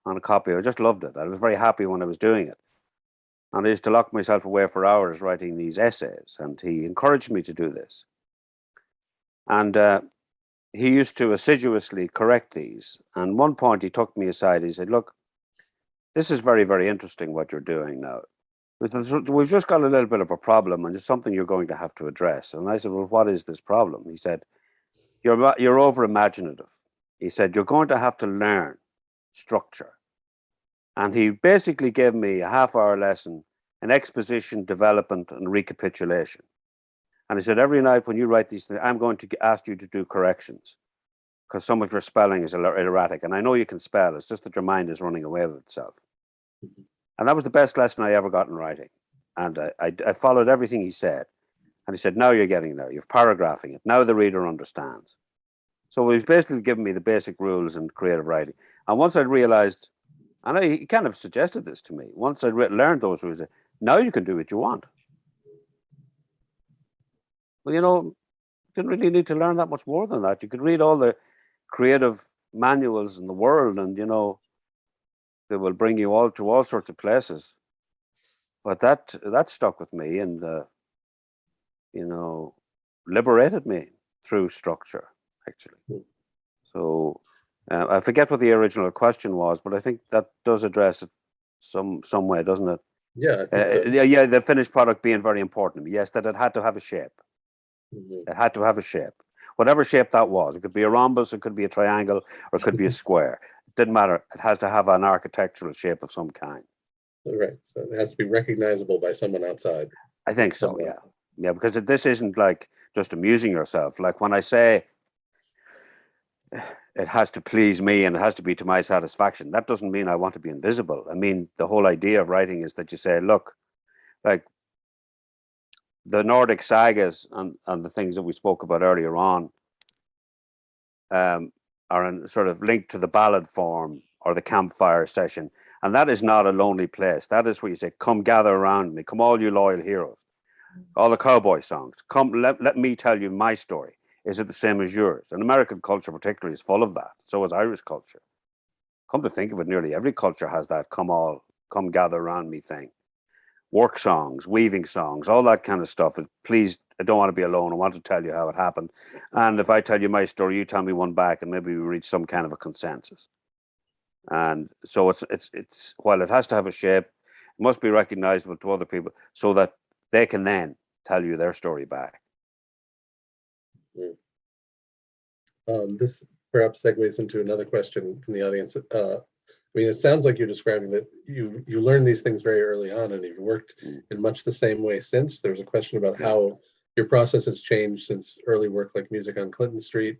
on a copy. I just loved it. I was very happy when I was doing it. And I used to lock myself away for hours writing these essays, and he encouraged me to do this. And he used to assiduously correct these. And one point he took me aside, he said, look, this is very, very interesting what you're doing now. We've just got a little bit of a problem, and it's something you're going to have to address. And I said, well, what is this problem? He said, you're over imaginative. He said, you're going to have to learn structure. And he basically gave me a half-hour lesson in exposition, development, and recapitulation. And he said, every night when you write these things, I'm going to ask you to do corrections because some of your spelling is erratic. And I know you can spell, it's just that your mind is running away with itself. And that was the best lesson I ever got in writing. And I followed everything he said. And he said, now you're getting there. You're paragraphing it. Now the reader understands. So he's basically given me the basic rules in creative writing. And once I realized, and he kind of suggested this to me, once I learned those rules, now you can do what you want. Well, you know, you didn't really need to learn that much more than that. You could read all the creative manuals in the world, and, you know, they will bring you all to all sorts of places. But that stuck with me and, you know, liberated me through structure, actually. So I forget what the original question was, but I think that does address it some way, doesn't it? Yeah, I think so. Yeah, the finished product being very important. Yes, that it had to have a shape. It had to have a shape. Whatever shape that was. It could be a rhombus, it could be a triangle, or it could be a square. It didn't matter. It has to have an architectural shape of some kind. Right. So it has to be recognizable by someone outside. I think so, yeah. Yeah, because this isn't like just amusing yourself. Like when I say it has to please me and it has to be to my satisfaction, that doesn't mean I want to be invisible. I mean, the whole idea of writing is that you say, look, like the Nordic sagas and the things that we spoke about earlier on are in sort of linked to the ballad form or the campfire session. And that is not a lonely place. That is where you say, come gather around me, come all you loyal heroes, all the cowboy songs, come, let me tell you my story. Is it the same as yours? And American culture particularly is full of that. So is Irish culture. Come to think of it, nearly every culture has that come gather around me thing. Work songs, weaving songs, all that kind of stuff. Please, I don't want to be alone. I want to tell you how it happened. And if I tell you my story, you tell me one back, and maybe we reach some kind of a consensus. And so it's while it has to have a shape, it must be recognizable to other people so that they can then tell you their story back. This perhaps segues into another question from the audience. I mean, it sounds like you're describing that you learned these things very early on, and you've worked in much the same way since. There's a question about how your process has changed since early work like Music on Clinton Street.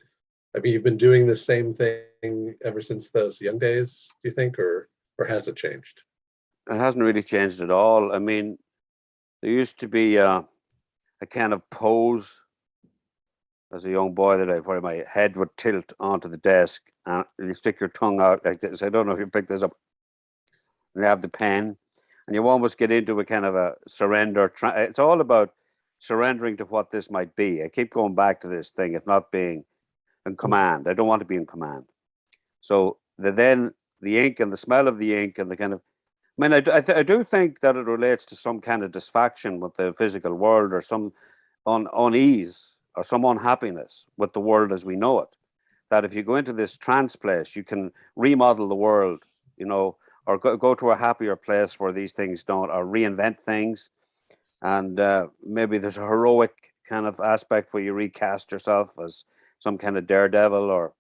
I mean, you've been doing the same thing ever since those young days, do you think, or has it changed? It hasn't really changed at all. I mean, there used to be a kind of pose as a young boy where my head would tilt onto the desk and you stick your tongue out like this. I don't know if you pick this up. And you have the pen and you almost get into a kind of a surrender. It's all about surrendering to what this might be. I keep going back to this thing of not being in command. I don't want to be in command. So then the ink and the smell of the ink and the kind of, I mean, I do think that it relates to some kind of dissatisfaction with the physical world or some unease or some unhappiness with the world as we know it. That if you go into this trance place, you can remodel the world, you know, or go to a happier place where these things don't, or reinvent things. And maybe there's a heroic kind of aspect where you recast yourself as some kind of daredevil, or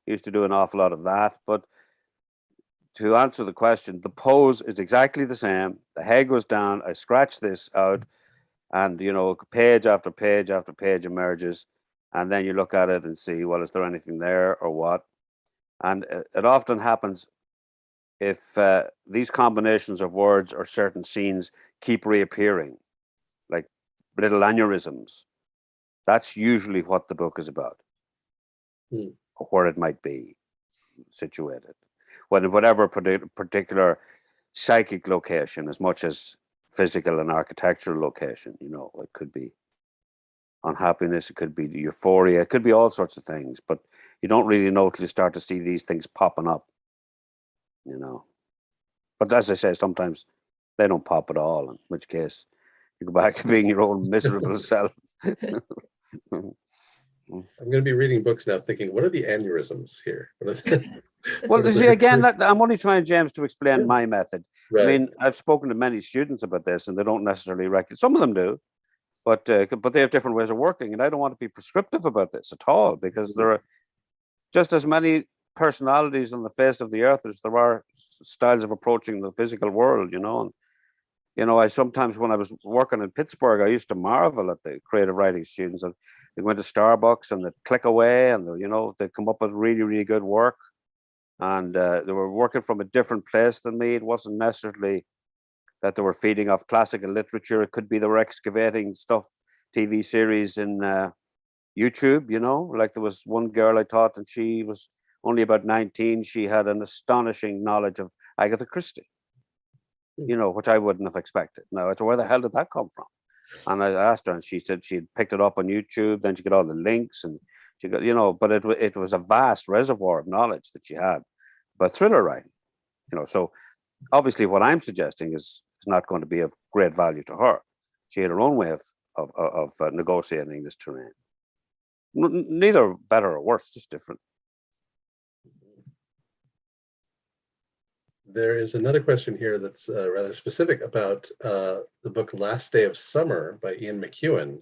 used to do an awful lot of that. But to answer the question, the pose is exactly the same. The head goes down, I scratch this out, and, you know, page after page after page emerges. And then you look at it and see, well, is there anything there or what? And it often happens if these combinations of words or certain scenes keep reappearing, like little aneurysms. That's usually what the book is about, or where it might be situated. Whatever particular psychic location, as much as physical and architectural location, you know, it could be unhappiness, it could be euphoria, it could be all sorts of things, but you don't really know till you start to see these things popping up, you know. But as I say, sometimes they don't pop at all, in which case you go back to being your own miserable self. I'm going to be reading books now thinking, what are the aneurysms here? Well, see, again, I'm only trying, James, to explain my method. Right. I mean, I've spoken to many students about this, and they don't necessarily recognize. Some of them do, but they have different ways of working, and I don't want to be prescriptive about this at all, because there are just as many personalities on the face of the earth as there are styles of approaching the physical world, And, I sometimes, when I was working in Pittsburgh, I used to marvel at the creative writing students. And they went to Starbucks and they'd click away, and they'd come up with really, really good work. And they were working from a different place than me. It wasn't necessarily that they were feeding off classical literature. It could be they were excavating stuff, TV series in YouTube, like there was one girl I taught, and she was only about 19. She had an astonishing knowledge of Agatha Christie, which I wouldn't have expected. Now, I said, where the hell did that come from? And I asked her, and she said she had picked it up on YouTube. Then she got all the links, and she got, but it was a vast reservoir of knowledge that she had about thriller writing, So obviously, what I'm suggesting is not going to be of great value to her. She had her own way of negotiating this terrain. Neither better or worse, just different. There is another question here that's rather specific about the book Last Day of Summer by Ian McEwan,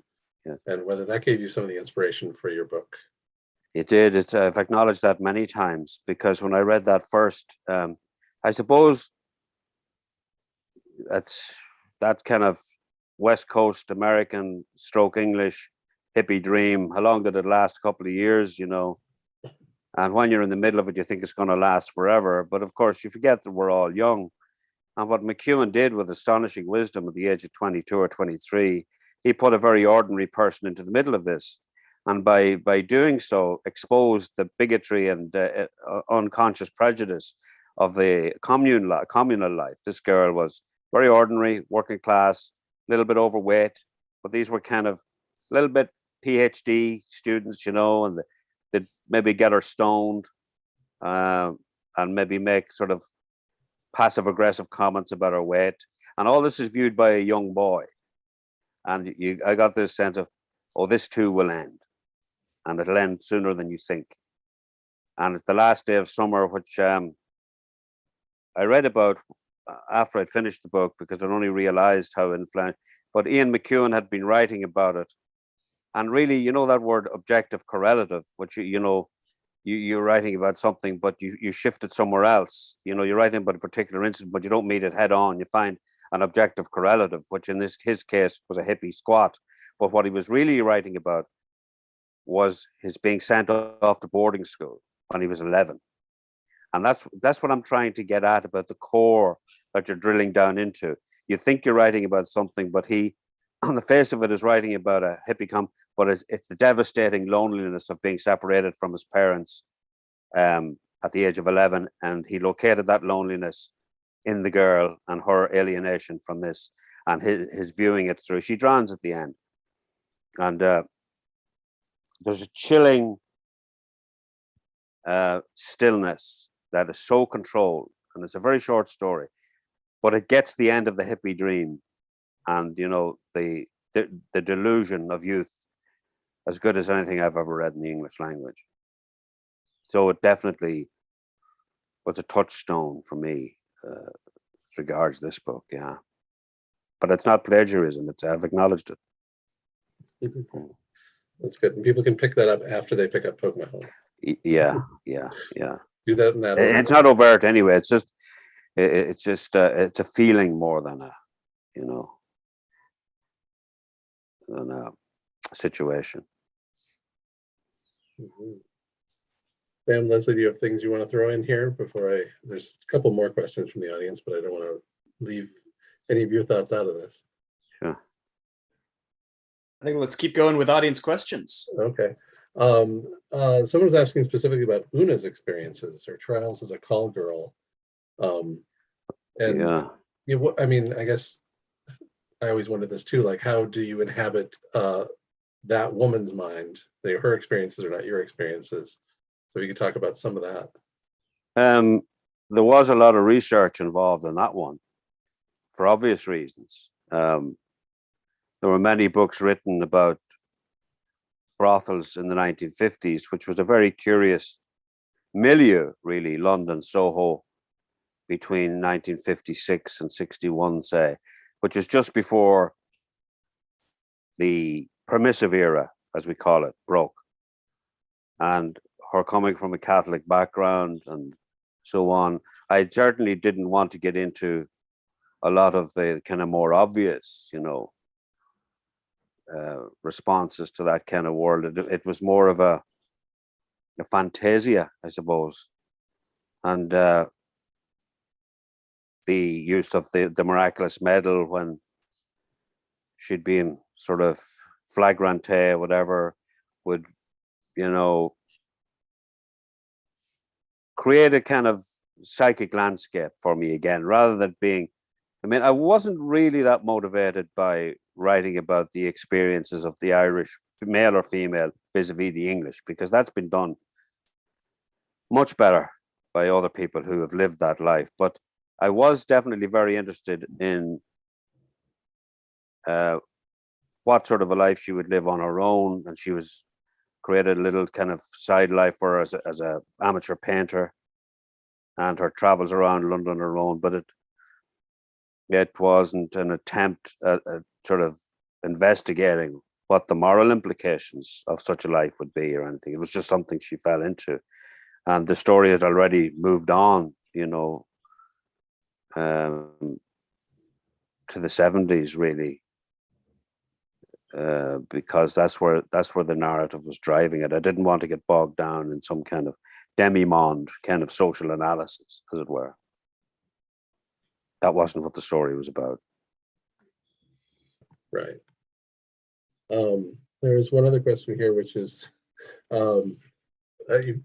and whether that gave you some of the inspiration for your book. It did. I've acknowledged that many times, because when I read that first, I suppose that's that kind of West Coast American stroke English hippie dream. How long did it last? A couple of years, And when you're in the middle of it, you think it's going to last forever. But of course, you forget that we're all young. And what McEwan did with astonishing wisdom at the age of 22 or 23, he put a very ordinary person into the middle of this. And by doing so, exposed the bigotry and unconscious prejudice of the communal life. This girl was very ordinary, working class, a little bit overweight, but these were kind of a little bit PhD students, and they'd maybe get her stoned and maybe make sort of passive aggressive comments about her weight. And all this is viewed by a young boy. And I got this sense of, this too will end. And it'll end sooner than you think. And it's the last day of summer, which I read about after I'd finished the book, because I'd only realized how influential. But Ian McEwan had been writing about it. And really, that word objective correlative, which, you're writing about something, but you shift it somewhere else. You're writing about a particular incident, but you don't meet it head on. You find an objective correlative, which in his case was a hippie squat. But what he was really writing about was his being sent off to boarding school when he was 11. And that's what I'm trying to get at about the core that you're drilling down into. You think you're writing about something, but he, on the face of it, is writing about a hippie but it's the devastating loneliness of being separated from his parents at the age of 11. And he located that loneliness in the girl and her alienation from this, and his viewing it through. She drowns at the end. And there's a chilling stillness that is so controlled. And it's a very short story, but it gets the end of the hippie dream. And, the delusion of youth as good as anything I've ever read in the English language. So it definitely was a touchstone for me as regards this book, yeah. But it's not plagiarism, I've acknowledged it. That's good. And people can pick that up after they pick up Poguemahone. Yeah. Do that in that order. It's not overt anyway. It's just it's a feeling more than a than a situation. Sam, Leslie, do you have things you want to throw in here before there's a couple more questions from the audience, but I don't want to leave any of your thoughts out of this. Sure. I think let's keep going with audience questions. Okay. Someone was asking specifically about Una's experiences, her trials as a call girl. I guess I always wondered this too, like, how do you inhabit that woman's mind? Her experiences are not your experiences. So we could talk about some of that. there was a lot of research involved in that one for obvious reasons. There were many books written about brothels in the 1950s, which was a very curious milieu, really, London, Soho, between 1956 and 61, say, which is just before the permissive era, as we call it, broke. And her coming from a Catholic background and so on, I certainly didn't want to get into a lot of the kind of more obvious, responses to that kind of world. It was more of a fantasia, I suppose. And the use of the miraculous medal when she'd been sort of flagrante, whatever, would, create a kind of psychic landscape for me again, rather than being, I wasn't really that motivated by writing about the experiences of the Irish, male or female, vis-a-vis the English, because that's been done much better by other people who have lived that life. But I was definitely very interested in what sort of a life she would live on her own, and she was created a little kind of side life for her as a amateur painter, and her travels around London on her own. But it wasn't an attempt at sort of investigating what the moral implications of such a life would be or anything. It was just something she fell into, and the story has already moved on, to the 70s, really. Because that's where the narrative was driving it. I didn't want to get bogged down in some kind of demi-monde kind of social analysis, as it were. That wasn't what the story was about. Right. There's one other question here, which is, you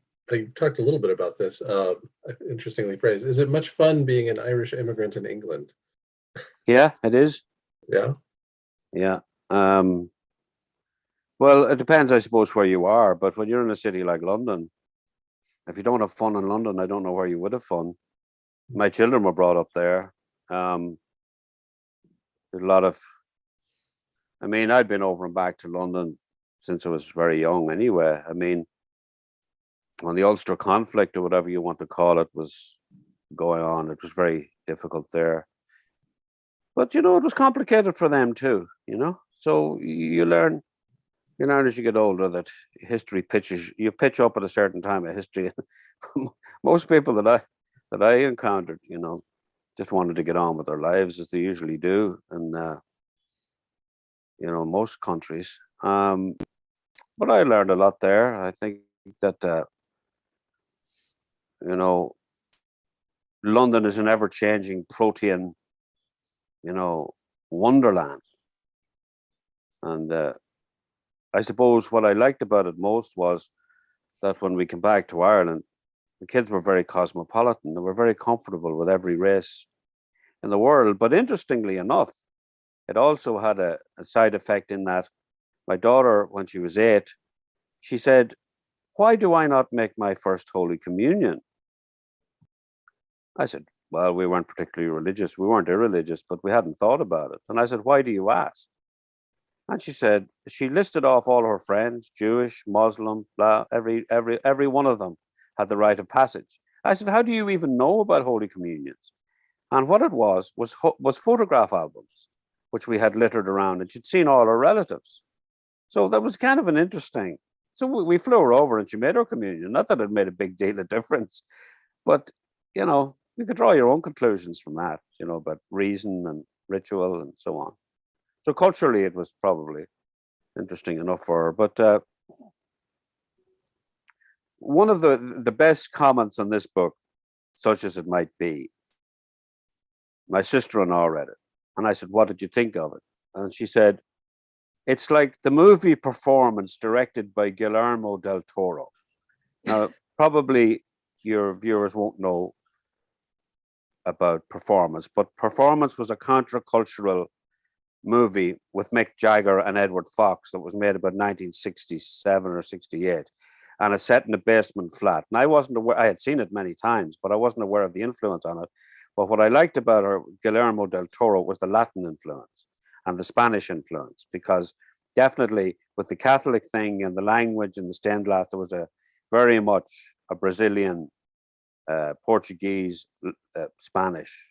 talked a little bit about this, interestingly phrased. Is it much fun being an Irish immigrant in England? Yeah, it is. Yeah. Yeah. Well, it depends, I suppose, where you are. But when you're in a city like London, if you don't have fun in London, I don't know where you would have fun. My children were brought up there. There's a lot of, I'd been over and back to London since I was very young anyway. When the Ulster conflict, or whatever you want to call it, was going on, it was very difficult there. But, it was complicated for them too, So you learn as you get older that history you pitch up at a certain time of history. Most people that I encountered, just wanted to get on with their lives as they usually do. And, most countries. But I learned a lot there. I think that, London is an ever-changing protean, wonderland. And I suppose what I liked about it most was that when we came back to Ireland, the kids were very cosmopolitan. They were very comfortable with every race in the world. But interestingly enough, it also had a side effect in that my daughter, when she was 8, she said, "Why do I not make my first Holy Communion?" I said, "Well, we weren't particularly religious. We weren't irreligious, but we hadn't thought about it." And I said, "Why do you ask?" And she said, she listed off all her friends, Jewish, Muslim, blah, every one of them had the rite of passage. I said, "How do you even know about Holy Communions?" And what it was photograph albums, which we had littered around, and she'd seen all her relatives. So that was kind of an interesting. So we flew her over and she made her communion. Not that it made a big deal of difference, but, you could draw your own conclusions from that, about reason and ritual and so on. So culturally, it was probably interesting enough for her. But one of the best comments on this book, such as it might be, my sister-in-law read it. And I said, "What did you think of it?" And she said, "It's like the movie Performance directed by Guillermo del Toro." Now, probably your viewers won't know about Performance, but Performance was a countercultural movie with Mick Jagger and Edward Fox that was made about 1967 or 68. and it's set in a basement flat. And I wasn't aware, I had seen it many times, but I wasn't aware of the influence on it. But what I liked about her, Guillermo del Toro, was the Latin influence and the Spanish influence, because definitely with the Catholic thing and the language and the stained glass, there was a very much a Brazilian, Portuguese, Spanish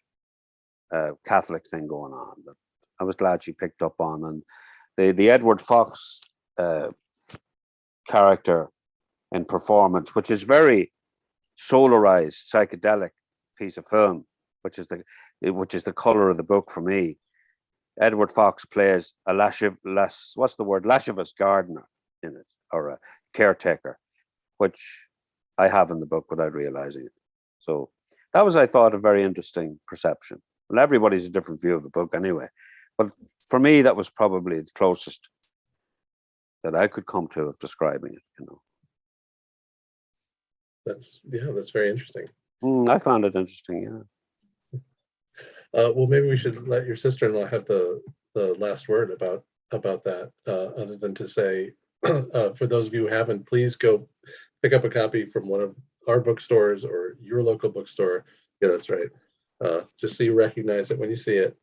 Catholic thing going on that I was glad she picked up on. And the Edward Fox character in performance, which is very solarized, psychedelic piece of film, which is the color of the book for me. Edward Fox plays a lascivous gardener in it, or a caretaker, which I have in the book without realizing it. So that was, I thought, a very interesting perception. Well, everybody's a different view of the book anyway, but for me, that was probably the closest that I could come to of describing it, you know. That's very interesting. I found it interesting, yeah. Well, maybe we should let your sister-in-law have the last word about that, other than to say, for those of you who haven't, please go pick up a copy from one of our bookstores or your local bookstore. Yeah, that's right. Just so you recognize it when you see it.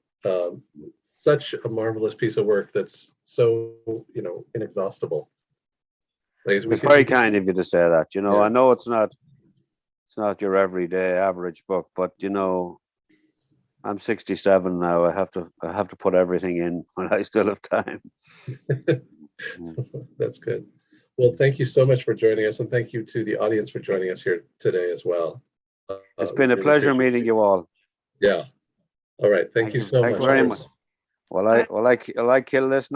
Such a marvelous piece of work that's so, you know, inexhaustible. Like, It's very kind of you to say that. You know, Yeah. I know it's not your everyday average book, but you know, I'm 67 now. I have to put everything in when I still have time. That's good. Well, thank you so much for joining us, and thank you to the audience for joining us here today as well. It's been a pleasure meeting you all. Yeah. All right. Thank you so much. Thank you very much. Will I kill this now?